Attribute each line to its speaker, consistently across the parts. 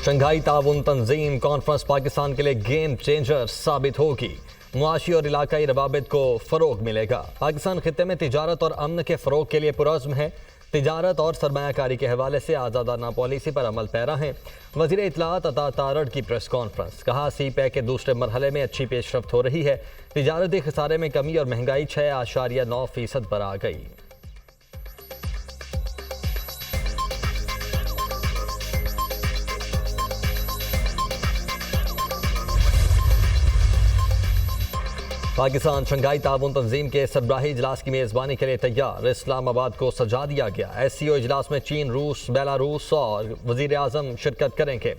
Speaker 1: Shanghai ताउन तंजीम conference Pakistan के लिए गेम चेंजर साबित होगी। मुआशी और इलाकाई रवाबित को फ़रोग मिलेगा। पाकिस्तान खित्ते में तिजारत और अमन के फ़रोग के लिए पुरज़्म है। तिजारत और सरमायाकारी के हवाले से आज़ादाना पॉलिसी पर अमल पैरा है। वज़ीर इत्तलात अता तारड़ की प्रेस कॉन्फ्रेंस। कहा CPEC के दूसरे मरहले में अच्छी पेशरफ्त हो रही है। तिजारती खसारे में कमी और महंगाई 6.9% पर आ गई। पाकिस्तान शंघाई ताउन तंजीम के सरबराही इजलास की मेज़बानी के लिए तैयार। इस्लामाबाद को सजा दिया गया। SCO इजलास में चीन, रूस, बेलारूस और वज़ीर आज़म शिरकत करेंगे।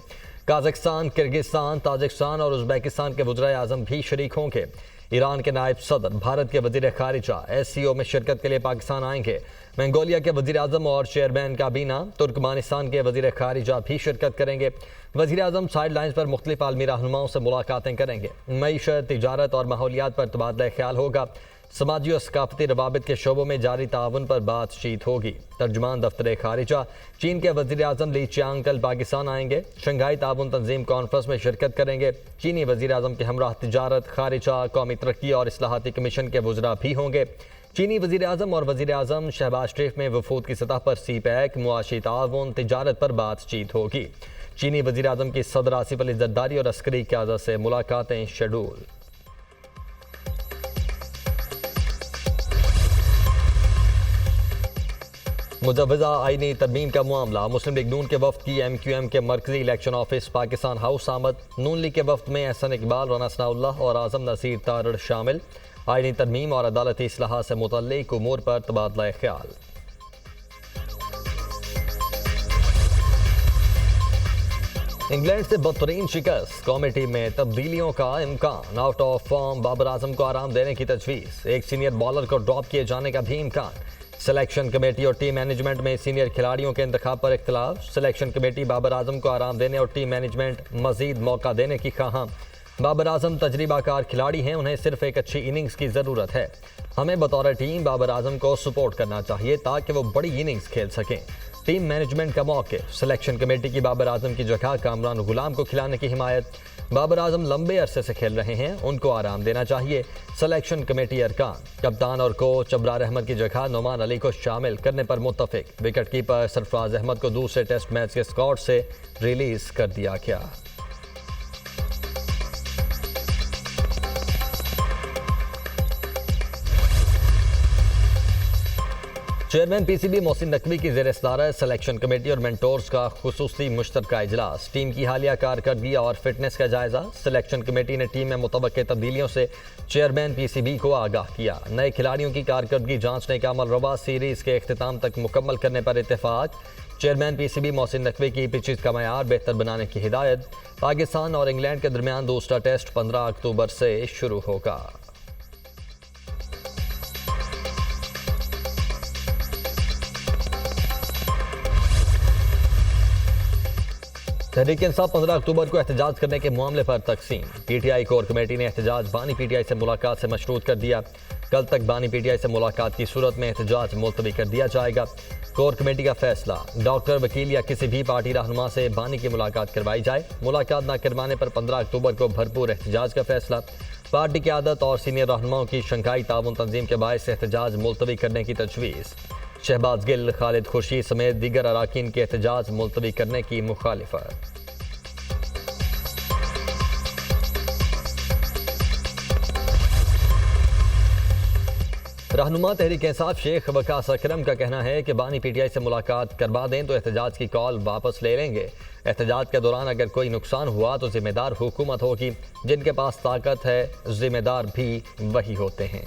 Speaker 1: काज़ाकिस्तान, किर्गिस्तान, ताजिकिस्तान और उज़्बेकिस्तान के वज़ीर आज़म भी शरीक होंगे। ईरान के नायब सदर, भारत के वज़ीर खारिजा SCO में शिरकत के लिए पाकिस्तान आएंगे। मंगोलिया के वज़ीर आज़म और चेयरमैन काबीना तुर्कमानिस्तान के वज़ीर खारिजा भी शिरकत करेंगे। वज़ीर आज़म साइड लाइन्स पर मुख्तलिफ आलमी रहनुमाओं से मुलाकातें करेंगे। मईशत, तिजारत और माहौलियात पर तबादला ख्याल होगा। समाजी और सकाफती रवाबित के शोबों में जारी ताउन पर बातचीत होगी। तर्जुमान दफ्तर खारिजा, चीन के वज़ीर आज़म ली चियांग कल पाकिस्तान आएंगे। शंघाई ताउन तंजीम कॉन्फ्रेंस में शिरकत करेंगे। चीनी वज़ीर आज़म के हमरा तिजारत, खारिजा, कौमी तरक्की और इस्लाहाती कमीशन के वज़रा भी होंगे। चीनी वज़ीर आज़म और वज़ीर आज़म शहबाज शरीफ में वफूद की सतह पर CPEC, मुआशी ताउन, तिजारत पर बातचीत होगी। चीनी वज़ीर आज़म की सदर आसिफ अली ज़रदारी और अस्करी क़यादत से मुलाकातें शेड्यूल। मुजव्वज़ा आईनी तरमीम का मामला। मुस्लिम लीग नून के वफ्द की MQM के मरकजी इलेक्शन ऑफिस पाकिस्तान हाउस आमद। नून लीग के वफ्द में एहसन इकबाल, राना सनाउल्लाह और आज़म नसीर तारड़ शामिल। आईनी तरमीम और अदालती इस्लाह से मुतल्लिक उमूर पर तबादला ख्याल। इंग्लैंड से बदतरीन शिकस्त। कौमी टीम में तब्दीलियों का इम्कान। Out of form Babar Azam को आराम देने की तजवीज़। एक सीनियर बॉलर को ड्रॉप किए जाने का भी इम्कान। सिलेक्शन कमेटी और टीम मैनेजमेंट में सीनियर खिलाड़ियों के इंतखाब पर इख्तलाफ। सिलेक्शन कमेटी बाबर आजम को आराम देने और टीम मैनेजमेंट मजीद मौका देने की ख्वाहां। बाबर आजम तजरीबाकार खिलाड़ी हैं, उन्हें सिर्फ एक अच्छी इनिंग्स की ज़रूरत है। हमें बतौर टीम बाबर आजम को सपोर्ट करना चाहिए ताकि वो बड़ी इनिंग्स खेल सकें। टीम मैनेजमेंट का मौके। सिलेक्शन कमेटी की बाबर आजम की जगह कामरान गुलाम को खिलाने की हिमायत। बाबर आजम लंबे अरसे से खेल रहे हैं, उनको आराम देना चाहिए। सिलेक्शन कमेटी अरकान। कप्तान और कोच अबरार अहमद की जगह नोमान अली को शामिल करने पर मुत्तफिक। विकेट कीपर सरफराज अहमद को दूसरे टेस्ट मैच के स्क्वाड से रिलीज कर दिया गया। चेयरमैन PCB मोहसिन नकवी की ज़ेर सदारत सिलेक्शन कमेटी और मेंटोर्स का खुसूसी मुश्तरका इजलास। टीम की हालिया कारकर्दगी और फिटनेस का जायजा। सिलेक्शन कमेटी ने टीम में मुतवक्के तब्दीलियों से चेयरमैन PCB को आगाह किया। नए खिलाड़ियों की कारकर्दगी जांचने का अमल रवा। सीरीज के इख्तिताम तक मुकम्मल करने पर इत्तेफाक। चेयरमैन PCB मोहसिन नकवी की पिचेस का मयार बेहतर बनाने की हिदायत। पाकिस्तान और इंग्लैंड के दरमियान दूसरा टेस्ट 15 अक्टूबर से शुरू होगा। तहरीक इंसाफ 15 अक्टूबर को एहतजाज करने के मामले पर तकसीम। PTI कोर कमेटी ने एहतजाज बानी PTI से मुलाकात से मशरूत कर दिया। कल तक बानी PTI से मुलाकात की सूरत में एहतजाज मुलतवी कर दिया जाएगा। कोर कमेटी का फैसला, डॉक्टर, वकील या किसी भी पार्टी रहनुमा से बानी की मुलाकात करवाई जाए। मुलाकात न करवाने पर 15 अक्टूबर को भरपूर एहतजाज का फैसला। पार्टी क़यादत और सीनियर रहनुमाओं की शंघाई ताउन तंजीम के बायस एहतजाज मुलतवी करने की तजवीज़। शहबाज गिल, खालिद खुर्शीद समेत दीगर अराकीन के एहतजाज मुलतवी करने की मुखालिफत। रहनुमा तहरीक इंसाफ शेख वकास अकरम का कहना है कि बानी PTI से मुलाकात करवा दें तो एहतजाज की कॉल वापस ले लेंगे। एहतजाज के दौरान अगर कोई नुकसान हुआ तो जिम्मेदार हुकूमत होगी। जिनके पास ताकत है, जिम्मेदार भी वही होते हैं।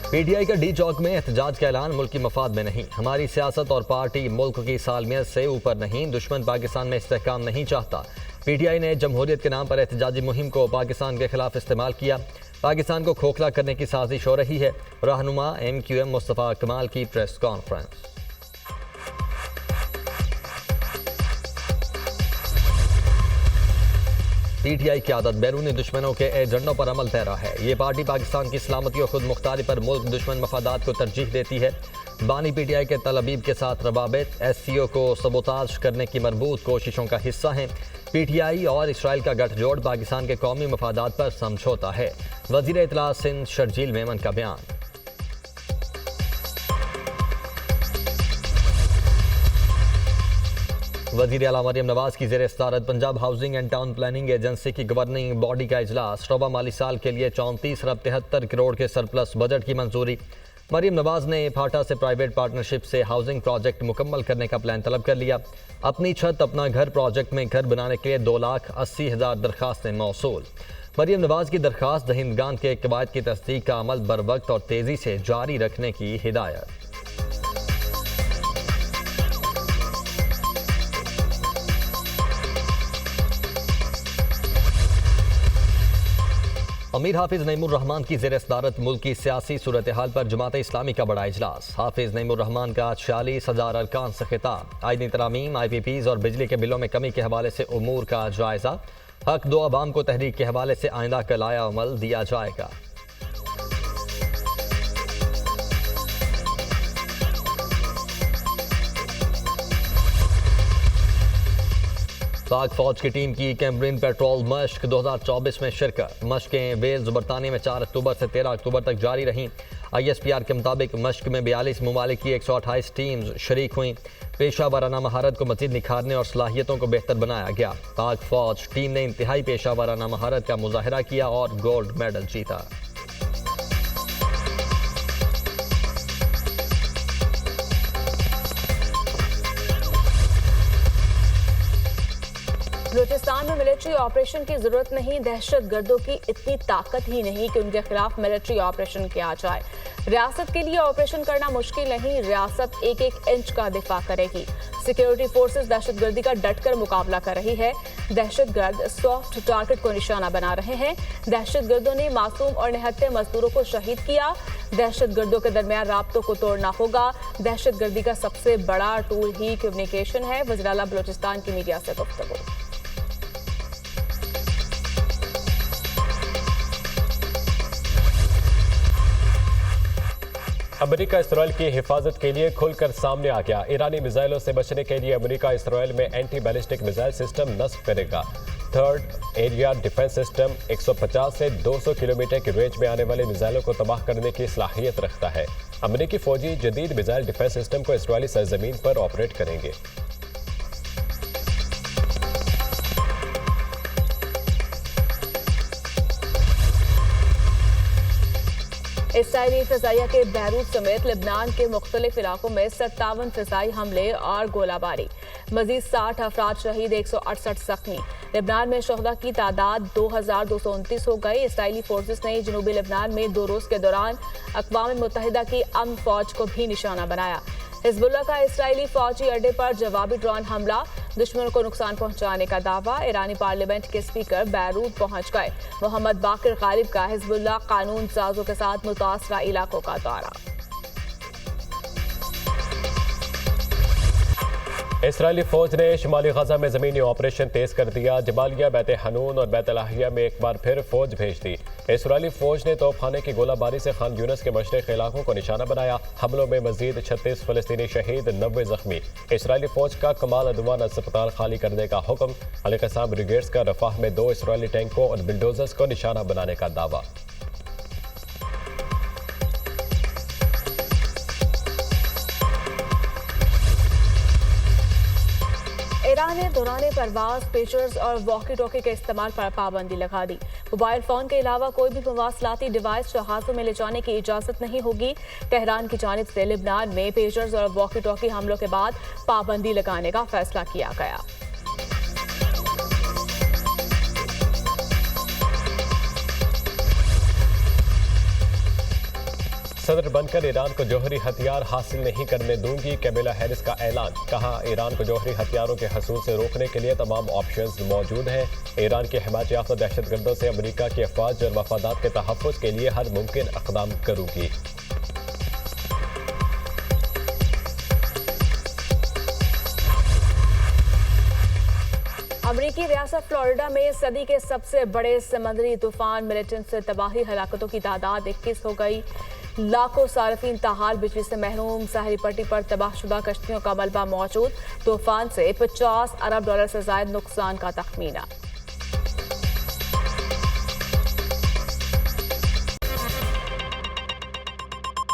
Speaker 1: PTI का डी चौक में एहतजाज का ऐलान मुल्क की मफाद में नहीं। हमारी सियासत और पार्टी मुल्क की सालमियत से ऊपर नहीं। दुश्मन पाकिस्तान में इस्तेहकाम नहीं चाहता। PTI ने जमहूरियत के नाम पर एहतजाजी मुहिम को पाकिस्तान के खिलाफ इस्तेमाल किया। पाकिस्तान को खोखला करने की साजिश हो रही है। रहनुमा MQM मुस्तफ़ा कमाल की प्रेस कॉन्फ्रेंस। PTI की आदत बैरूनी दुश्मनों के एजेंडों पर अमल पैरा है। ये पार्टी पाकिस्तान की सलामती और खुद मुख्तारी पर मुल्क दुश्मन मफादात को तरजीह देती है। बानी PTI के तलबीब के साथ रवाबित SCO को सबोताज करने की मरबूत कोशिशों का हिस्सा हैं। PTI और इसराइल का गठजोड़ पाकिस्तान के कौमी मफादात पर समझौता है। वज़ीर इत्तला सिंध शर्जील मेमन का बयान। वज़ीर आला मरियम नवाज की ज़ेर सदारत Punjab housing and town planning agency की गवर्निंग बॉडी का इजलास। रबा माली साल के लिए 34 अरब 73 करोड़ के सरप्लस बजट की मंजूरी। मरियम नवाज ने फाटा से प्राइवेट पार्टनरशिप से हाउसिंग प्रोजेक्ट मुकम्मल करने का प्लान तलब कर लिया। अपनी छत अपना घर प्रोजेक्ट में घर बनाने के लिए 2,80,000 दरखास्तें मौसूल। मरियम नवाज की दरखास्त दहिंदगान के कवायद की तस्दीक का अमल बर वक्त और तेज़ी से जारी रखने की हिदायत। अमीर हाफिज नईमुर रहमान की ज़ेर सदारत मुल्क की सियासी सूरत हाल पर जमात इस्लामी का बड़ा इजलास। हाफिज नईमुर रहमान का 46,000 अरकान से खिताब। आईनी तरामीम, IPPs और बिजली के बिलों में कमी के हवाले से उमूर का जायजा। हक दो अवाम को तहरीक के हवाले से आइंदा कलाया अमल दिया जाएगा। पाक फौज की टीम की कैम्ब्रिन पेट्रोल मश्क 2024 में शिरकत। मश्कें वेल्स बरतानिया में 4 अक्टूबर से 13 अक्टूबर तक जारी रहीं। ISPR के मुताबिक मश्क में 42 ममालिक की 128 टीम्स शरीक हुई। पेशा वाराना महारत को मजीद निखारने और सलाहियतों को बेहतर बनाया गया। पाक फौज टीम ने इंतहाई पेशा वाराना महारत का मुजाहरा किया और गोल्ड मेडल जीता।
Speaker 2: बलूचिस्तान में मिलिट्री ऑपरेशन की जरूरत नहीं। दहशत गर्दों की इतनी ताकत ही नहीं कि उनके खिलाफ मिलिट्री ऑपरेशन किया जाए। रियासत के लिए ऑपरेशन करना मुश्किल नहीं। रियासत एक एक इंच का दिफा करेगी। सिक्योरिटी फोर्सेस दहशतगर्दी का डटकर मुकाबला कर रही है। दहशतगर्द सॉफ्ट टारगेट को निशाना बना रहे हैं। दहशतगर्दों ने मासूम और निहत्थे मजदूरों को शहीद किया। दहशतगर्दों के दरमियान राब्तों को तोड़ना होगा। दहशतगर्दी का सबसे बड़ा टूल ही कम्युनिकेशन है। वज़ीर आला बलूचिस्तान की मीडिया से गुफ्तगू।
Speaker 3: अमेरिका इसराइल की हिफाजत के लिए खुलकर सामने आ गया। ईरानी मिसाइलों से बचने के लिए अमेरिका इसराइल में एंटी बैलिस्टिक मिसाइल सिस्टम नस्ब करेगा। थर्ड एरिया डिफेंस सिस्टम 150 से 200 किलोमीटर की रेंज में आने वाले मिसाइलों को तबाह करने की सलाहियत रखता है। अमेरिकी फौजी जदीद मिसाइल डिफेंस सिस्टम को इसराइली सरजमीन पर ऑपरेट करेंगे।
Speaker 2: इसराइली फिजाइया के बैरूत समेत लिबनान के मुख्तलिफ इलाकों में 57 फिजाई हमले और गोलाबारी। मजीद 60 अफराद शहीद, 168 जख्मी। लिबनान में शहदा की तादाद 2,229 हो गई। इसराइली फोर्सेस ने जनूबी लिबनान में 2 रोज के दौरान अक़वाम मुत्तहिदा की अमन फौज को भी निशाना बनाया। हिजबुल्लाह का इसराइली फौजी अड्डे पर जवाबी ड्रोन हमला। दुश्मन को नुकसान पहुंचाने का दावा। ईरानी पार्लियामेंट के स्पीकर बैरूत पहुंच गए। मोहम्मद बाकिर गालिब का हिजबुल्लाह कानून साजों के साथ मुतासरा इलाकों का दौरा।
Speaker 3: इसराइली फौज ने शुमाली गजा में जमीनी ऑपरेशन तेज कर दिया। जबालिया, बैत हनून और बैत लाहिया में एक बार फिर फौज भेज दी। इसराइली फौज ने तोपखाने की गोलाबारी से खान यूनस के मशरक़ी इलाकों को निशाना बनाया। हमलों में मजीद 36 फलस्तीनी शहीद, 90 जख्मी। इसराइली फौज का कमाल अदवान अस्पताल खाली करने का हुक्म। अल क़साम ब्रिगेड्स का रफाह में 2 इसराइली टैंकों और बिल्डोजर्स को निशाना बनाने का दावा।
Speaker 2: ईरान ने दौरान परवाज पेचर्स और वॉकी टॉकी के इस्तेमाल पर पाबंदी लगा दी। मोबाइल फोन के अलावा कोई भी मवासलाती डिवाइस जहाजों में ले जाने की इजाजत नहीं होगी। तेहरान की जानिब से लिबनान में पेचर्स और वॉकी टॉकी हमलों के बाद पाबंदी लगाने का फैसला किया गया।
Speaker 3: सदर बनकर ईरान को जौहरी हथियार हासिल नहीं करने दूंगी, कैमिला हैरिस का ऐलान। कहा, ईरान को जौहरी हथियारों के हसूल से रोकने के लिए तमाम ऑप्शंस मौजूद हैं। ईरान की हिमायत याफ्ता दहशतगर्दों से अमेरिका की अफवाज और मफादात के तहफ़्फ़ुज़ के लिए हर मुमकिन इक़दाम करूंगी।
Speaker 2: अमरीकी रियासत फ्लोरिडा में सदी के सबसे बड़े समंदरी तूफान मिलिटेंट से तबाही हलाकतों की तादाद 21 हो गई। लाखों सार्फिन ताहाल बिजली से महरूम। साहली पट्टी पर तबाहशुदा कश्तियों का मलबा मौजूद। तूफान से $50 अरब से ज्यादा नुकसान का तखमीना।